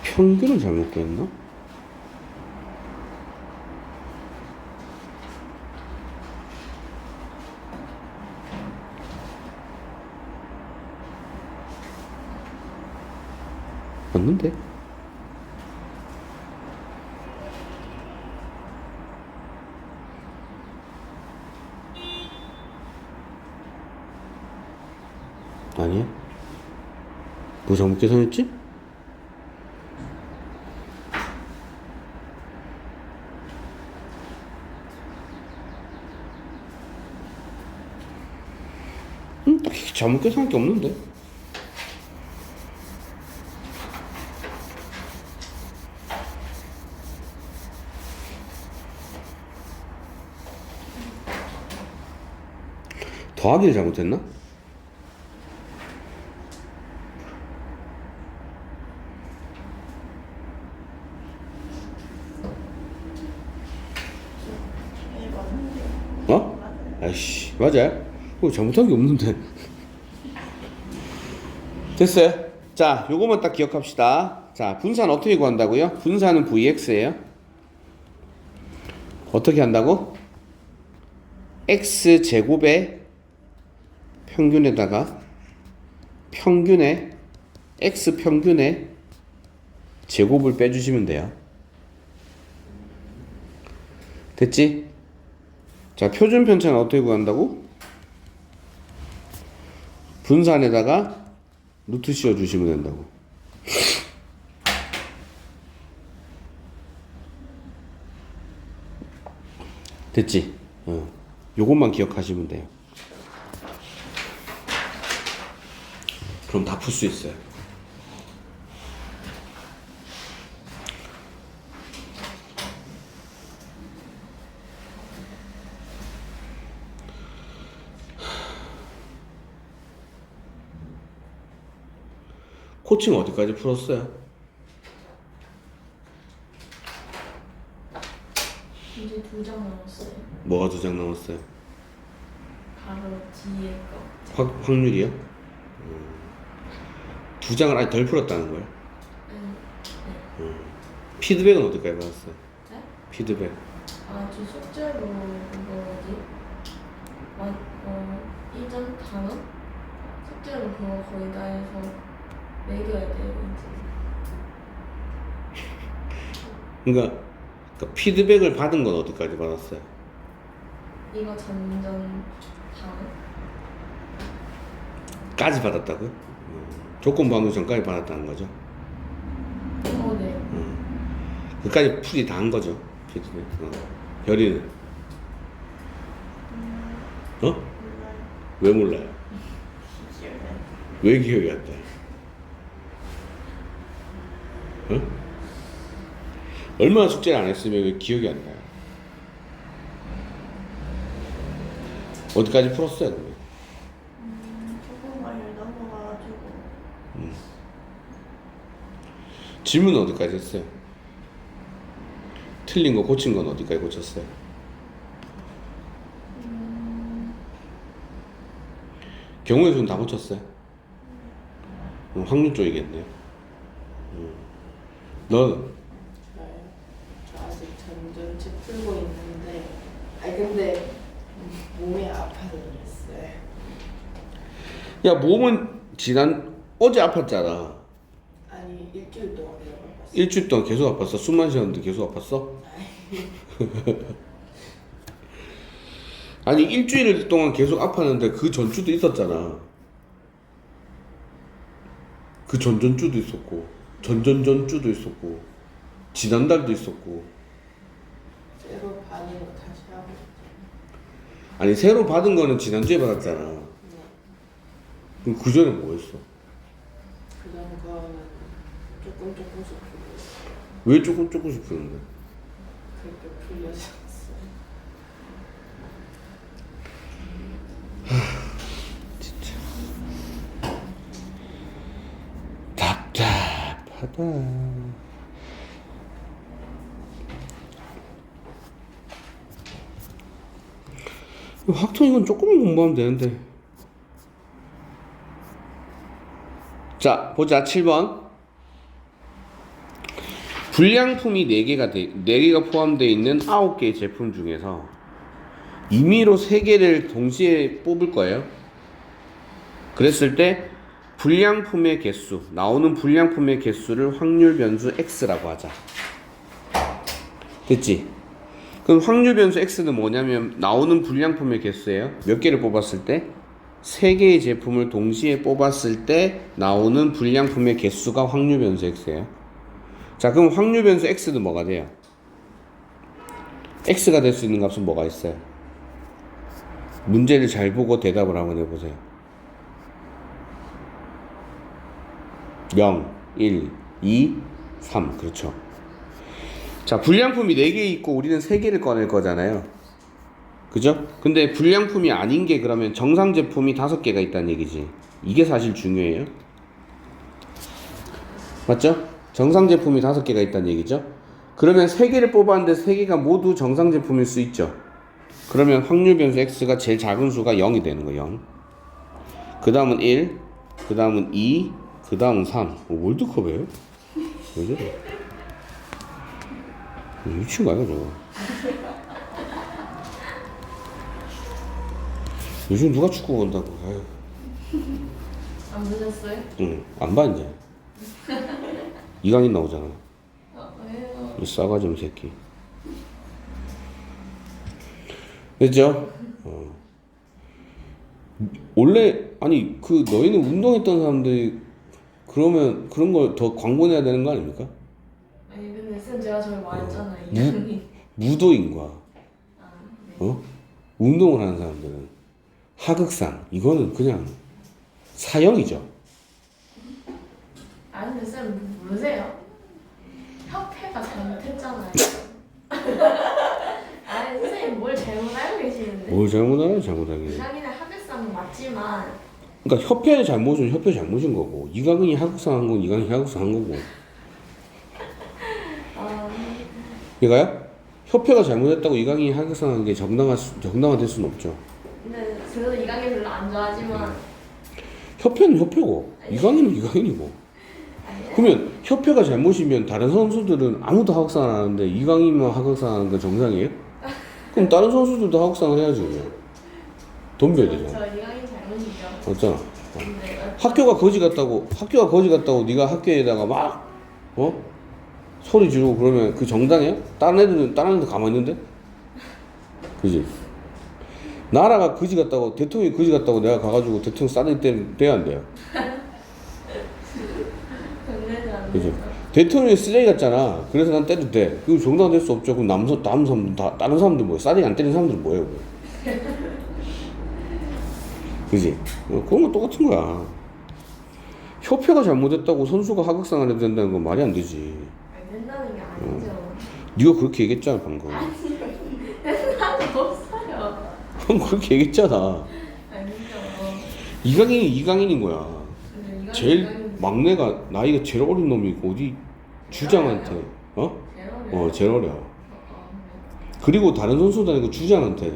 평균을 잘못 구했나? 맞는데? 아니야? 뭐 잘못 계산했지? 딱히 잘못 계산할 게 없는데? 더하기를 잘못했나? 어? 아이씨, 맞아요? 잘못한 게 없는데. 됐어요? 자, 요거만 딱 기억합시다. 자, 분사는 어떻게 구한다고요? 분사는 Vx예요. 어떻게 한다고? X제곱의 평균에다가 평균의 X평균의 제곱을 빼주시면 돼요. 됐지? 자, 표준 편차는 어떻게 구한다고? 분산에다가 루트 씌워 주시면 된다고. 됐지? 요것만 기억하시면 돼요. 그럼 다 풀 수 있어요. 코칭 어디까지 풀었어요? 이제 2장 남았어요. 뭐가 2장 남았어요? 바로 뒤에 거. 확률이요? 2장을 아직 덜 풀었다는 거예요? 네. 피드백은 어디까지 받았어요? 네? 피드백. 아, 저 숙제로 그거 뭐지? 이전 단어? 숙제로 그거 거의 다 해서 매겨야 돼요, 이제. 그러니까 피드백을 받은 건 어디까지 받았어요? 이거 전전 단어? 까지 받았다고요? 조건 방류 전까지 받았다는 거죠? 네. 그까지 풀이 다 한 거죠? 피드백. 별이는? 왜 몰라요? 왜 기억이 안 나요? 얼마나 숙제를 안 했으면 왜 기억이 안 나요? 어디까지 풀었어요, 그러면? 조금만 넘어가가지고. 질문은 어디까지 했어요? 틀린 거 고친 건 어디까지 고쳤어요? 경우의 수는 다 고쳤어요? 확률 쪽이겠네요. 너는? 저요? 저 아직 전전치 풀고 있는데 근데 몸이 아파서 그랬어요. 야, 몸은 어제 아팠잖아. 아니 일주일 동안 배워봤어요. 일주일 동안 계속 아팠어? 숨만 쉬었는데 계속 아팠어? 아니, 일주일 동안 계속 아팠는데 그 전주도 있었잖아. 그 전전주도 있었고, 전전전주도 있었고, 지난달도 있었고. 새로 받은 거 다시 하고 아니, 새로 받은 거는 지난주에 받았잖아. 네. 그럼 그 전에 뭐 했어? 그런 거는 조금씩 풀고 있어요. 왜 조금씩 푸는데? 그렇게 풀려졌어요. 진짜 답답하다. 학통 이건 조금만 공부하면 되는데. 자, 보자. 7번. 불량품이 4개가 포함되어 있는 9개의 제품 중에서 임의로 3개를 동시에 뽑을 거예요. 그랬을 때 불량품의 개수, 나오는 불량품의 개수를 확률 변수 x라고 하자. 됐지? 그럼 확률 변수 x는 뭐냐면 나오는 불량품의 개수예요. 몇 개를 뽑았을 때? 3개의 제품을 동시에 뽑았을 때 나오는 불량품의 개수가 확률 변수 x예요. 자, 그럼 확률 변수 x는 뭐가 돼요? x가 될 수 있는 값은 뭐가 있어요? 문제를 잘 보고 대답을 한번 해보세요. 0, 1, 2, 3. 그렇죠. 자, 불량품이 4개 있고 우리는 3개를 꺼낼 거잖아요. 그죠? 근데 불량품이 아닌 게 그러면 정상 제품이 5개가 있다는 얘기지. 이게 사실 중요해요. 맞죠? 정상 제품이 5개가 있다는 얘기죠. 그러면 3개를 뽑았는데 3개가 모두 정상 제품일 수 있죠. 그러면 확률 변수 x가 제일 작은 수가 0이 되는 거예요. 0. 그 다음은 1, 그 다음은 2, 그 다음은 3. 월드컵이에요? 왜 저래? 미친 거 아이가 저거? 요즘 누가 축구 본다고? 아유. 안 보셨어요? 응, 안 봐 이제. 이강인 나오잖아. 왜요? 이 싸가지 없는 새끼. 됐죠? 원래 아니 그 너희는 운동했던 사람들이 그러면 그런 걸 더 광고내야 되는 거 아닙니까? 아니 근데 쌤 제가 저를 말했잖아요. 무- 이름이. 무도인과 아, 네. 운동을 하는 사람들은 하극상 이거는 그냥 사형이죠. 아 근데 쌤 모르세요? 협회가 잘못했잖아요. 아니 선생님 뭘 잘못 알고 계시는데? 뭘 잘못하냐 잘못하긴. 이강인의 하객상은 맞지만 그러니까 협회의 잘못은 협회 잘못인 거고 이강인이 하극상 한 건 이강인이 하극상 한 거고. 얘가요? 협회가 잘못했다고 이강인이 하극상 한 게 정당화될 수는 없죠. 근데 저도 이강인 별로 안 좋아하지만 협회는 협회고 이강인은 이강인이고. 그러면 협회가 잘못이면 다른 선수들은 아무도 하극상 안 하는데 이강인만 하극상 하는 건 정상이에요? 그럼 다른 선수들도 하극상을 해야지 그냥. 돈 줘야 되잖아. 저 이강인 잘못이죠. 맞잖아. 근데 학교가 거지 같다고 네가 학교에다가 막 소리 지르고 그러면 그 정당이야? 다른 애들 가만히 있는데? 그지? 나라가 거지 같다고 대통령이 거지 같다고 내가 가가지고 대통령 싸대기 때리면 돼야 안 돼요? 근데 안 그죠? 되죠. 대통령이 쓰레기 같잖아. 그래서 난 때려도 돼. 그거 정당화될 수 없죠. 그럼 다른 사람들 다른 사람들 뭐야? 싸대기 안 때리는 사람들은 뭐예요? 그지? 그런 거 똑같은 거야. 협회가 잘못했다고 선수가 하극상을 해도 된다는 건 말이 안 되지. 안 된다는 게 아니죠. 네가 그렇게 얘기했잖아 방금. 된다고 없어요. 형 그렇게 얘기했잖아. 아니죠. 이강인인 거야. 근데 이강인 제일 막내가 나이가 제일 어린 놈이 어디 주장한테 제로래요. 제일 어려. 네. 그리고 다른 선수도 아니고 주장한테.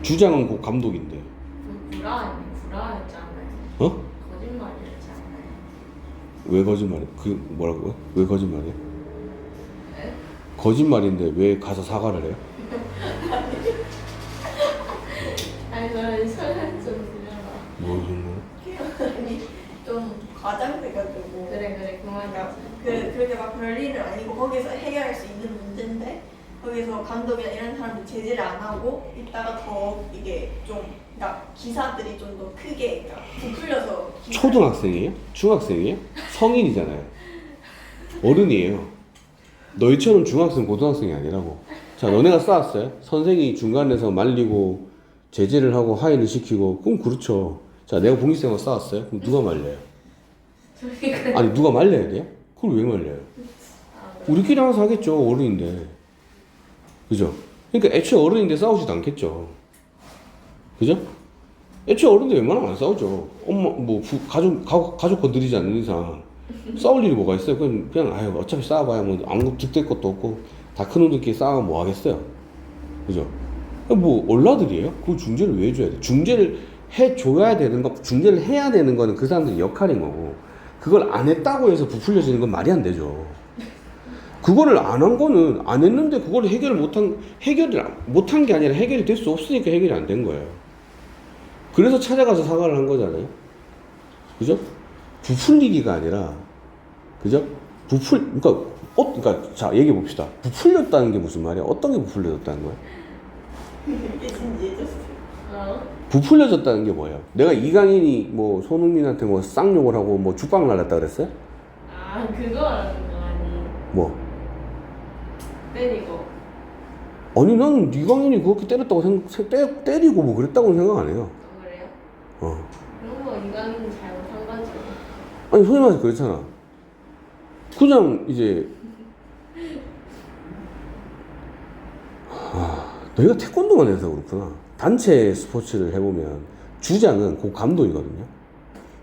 주장은 곧 감독인데. 구라였지 않나요? 거짓말이었지 않나요? 왜 거짓말해? 그 뭐라고요? 왜 거짓말해? 네? 거짓말인데 왜 가서 사과를 해요? 아니 저는 설명 좀 드려라. 뭐 정말? 아니 좀 과장돼가지고 그래 그만하자. 그렇게 막 별일은 아니고 거기서 해결할 수 있는 문제인데 거기서 감독이나 이런 사람들 제재를 안 하고 있다가 더 이게 좀 그러니까 기사들이 좀 더 크게 그러니까 부풀려서 초등학생이에요? 중학생이에요? 성인이잖아요. 어른이에요. 너희처럼 중학생, 고등학생이 아니라고. 자, 너네가 싸웠어요? 선생이 중간에서 말리고 제재를 하고 하이를 시키고 그럼 그렇죠. 자, 내가 봉기쌤하고 싸웠어요? 그럼 누가 말려요? 아니 누가 말려야 돼요? 그걸 왜 말려요? 우리끼리 알아서 하겠죠. 어른인데. 그죠? 그러니까 애초에 어른인데 싸우지도 않겠죠. 그죠? 애초에 어른인데 웬만하면 안 싸우죠. 엄마 뭐 가족 건드리지 않는 이상 싸울 일이 뭐가 있어요? 그냥 아유 어차피 싸워봐야 뭐 아무 득될 것도 없고 다 큰 놈들끼리 싸우면 뭐 하겠어요? 그죠? 뭐 얼라들이에요? 그 중재를 왜 해줘야 돼? 중재를 해줘야 되는 거, 중재를 해야 되는 거는 그 사람들의 역할인 거고 그걸 안 했다고 해서 부풀려지는 건 말이 안 되죠. 그거를 안 한 거는 안 했는데 그걸 해결을 못한 게 아니라 해결이 될 수 없으니까 해결이 안 된 거예요. 그래서 찾아가서 사과를 한 거잖아요. 그죠? 부풀리기가 아니라, 그죠? 그러니까 자 얘기해 봅시다. 부풀렸다는 게 무슨 말이야? 어떤 게 부풀려졌다는 거야? 이게 진지해졌어요. 부풀려졌다는 게 뭐예요? 내가 이강인이 뭐 손흥민한테 뭐 쌍욕을 하고 뭐 죽방 날렸다 그랬어요? 아 그거라는 거 아니. 뭐? 때리고. 아니 나는 이강인이 그렇게 때렸다고 때리고 뭐 그랬다고는 생각 안 해요. 그래요? 어. 그런 거 이강인 잘못한 거죠. 아니 소위 말해서 그렇잖아. 그냥 이제 너희가 태권도만 해서 그렇구나. 단체 스포츠를 해보면 주장은 그 감독이거든요.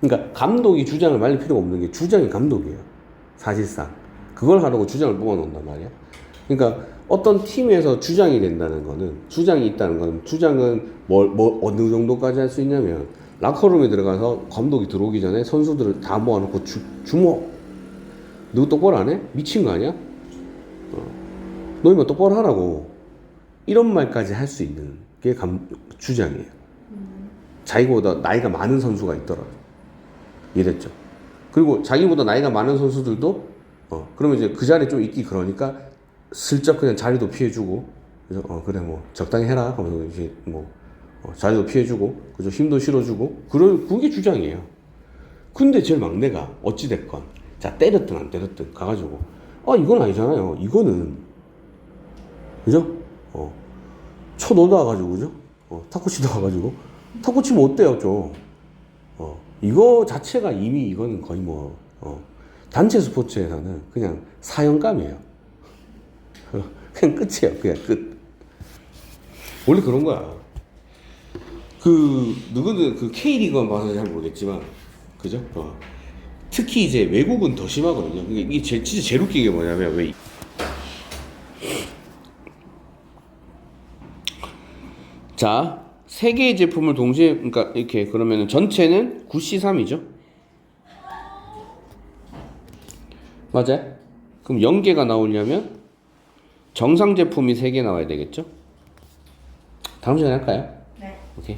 그러니까 감독이 주장을 말릴 필요가 없는 게 주장이 감독이에요. 사실상 그걸 하려고 주장을 뽑아놓는단 말이야. 그러니까 어떤 팀에서 주장이 된다는 거는, 주장이 있다는 거는, 주장은 어느 정도까지 할 수 있냐면, 라커룸에 들어가서 감독이 들어오기 전에 선수들을 다 모아놓고 주목! 누구 똑바로 안 해? 미친 거 아니야? 너희만 똑바로 하라고. 이런 말까지 할 수 있는 게 주장이에요. 자기보다 나이가 많은 선수가 있더라도. 이랬죠. 그리고 자기보다 나이가 많은 선수들도, 그러면 이제 그 자리에 좀 있기 그러니까 슬쩍 그냥 자리도 피해주고, 그래서, 그래, 뭐, 적당히 해라. 하면서 이제 뭐, 자리도 피해주고, 그죠? 힘도 실어주고, 그게 주장이에요. 근데 제일 막내가, 어찌됐건, 자, 때렸든 안 때렸든, 가가지고, 이건 아니잖아요. 이거는, 그죠? 쳐 넣어놔가지고, 그죠? 탁구치도 와가지고, 탁구 치면 어때요, 좀? 이거 자체가 이미 이거는 거의 뭐, 단체 스포츠에서는 그냥 사형감이에요. 그냥 끝이에요. 그냥 끝. 원래 그런 거야. 누구는 K리그만 봐서 잘 모르겠지만, 그죠? 특히 이제 외국은 더 심하거든요. 이게 진짜 제일 웃긴 게 뭐냐면, 자, 세 개의 제품을 동시에, 그러니까 이렇게, 그러면 전체는 9C3이죠? 맞아요? 그럼 0개가 나오려면 정상 제품이 3개 나와야 되겠죠? 다음 시간에 할까요? 네. 오케이.